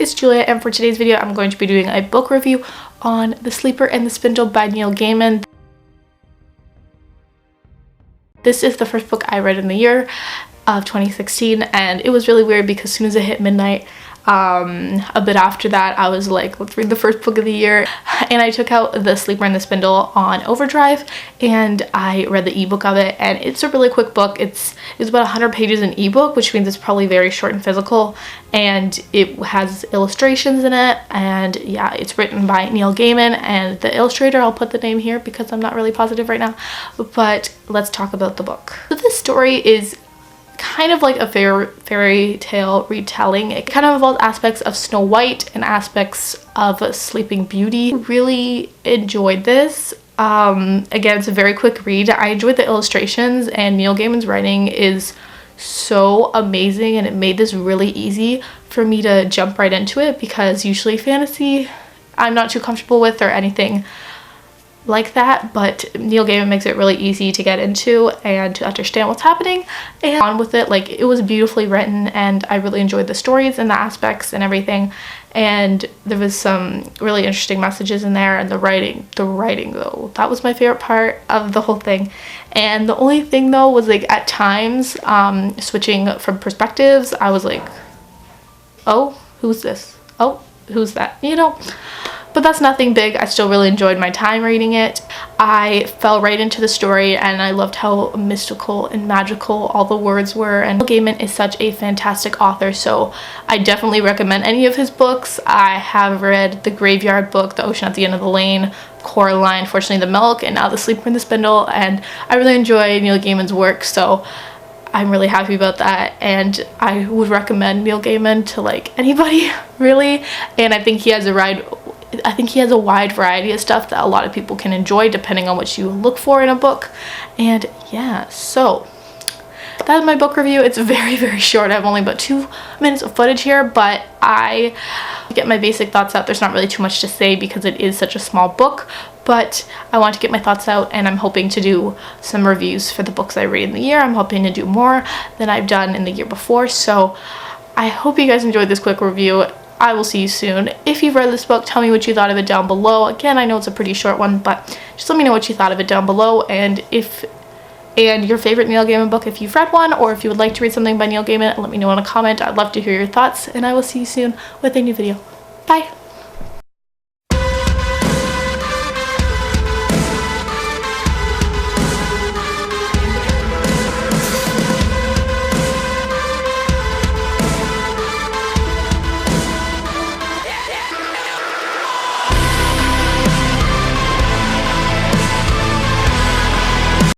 it's Julia, and for today's video I'm going to be doing a book review on The Sleeper and the Spindle by Neil Gaiman. This is the first book I read in the year of 2016, and it was really weird because as soon as it hit midnight, a bit after that, I was like, let's read the first book of the year, and I took out The Sleeper and the Spindle on overdrive and I read the ebook of it, and it's a really quick book. It's about 100 pages in ebook, which means it's probably very short and physical, and it has illustrations in it, and yeah, it's written by Neil Gaiman, and the illustrator, I'll put the name here because I'm not really positive right now, but let's talk about the book. So this story is kind of like a fairy tale retelling. It kind of involves aspects of Snow White and aspects of Sleeping Beauty. Really enjoyed this. Again, it's a very quick read. I enjoyed the illustrations, and Neil Gaiman's writing is so amazing, and it made this really easy for me to jump right into it, because usually fantasy I'm not too comfortable with or anything like that, but Neil Gaiman makes it really easy to get into and to understand what's happening and on with it. Like, it was beautifully written, and I really enjoyed the stories and the aspects and everything, and there was some really interesting messages in there, and the writing though, that was my favorite part of the whole thing. And the only thing though was, like, at times switching from perspectives, I was like, oh, who's this? Oh, who's that? You know? But that's nothing big. I still really enjoyed my time reading it. I fell right into the story, and I loved how mystical and magical all the words were. And Neil Gaiman is such a fantastic author, so I definitely recommend any of his books. I have read The Graveyard Book, The Ocean at the End of the Lane, Coraline, Fortunately the Milk, and now The Sleeper and the Spindle, and I really enjoy Neil Gaiman's work, so I'm really happy about that, and I would recommend Neil Gaiman to, like, anybody really. And I think he has a wide variety of stuff that a lot of people can enjoy depending on what you look for in a book. And yeah, so that's my book review. It's very short. I have only about 2 minutes of footage here, but I get my basic thoughts out. There's not really too much to say because it is such a small book, but I want to get my thoughts out, and I'm hoping to do some reviews for the books I read in the year. I'm hoping to do more than I've done in the year before, so I hope you guys enjoyed this quick review. I will see you soon. If you've read this book, tell me what you thought of it down below. Again, I know it's a pretty short one, but just let me know what you thought of it down below, and your favorite Neil Gaiman book if you've read one, or if you would like to read something by Neil Gaiman, let me know in a comment. I'd love to hear your thoughts, and I will see you soon with a new video. Bye!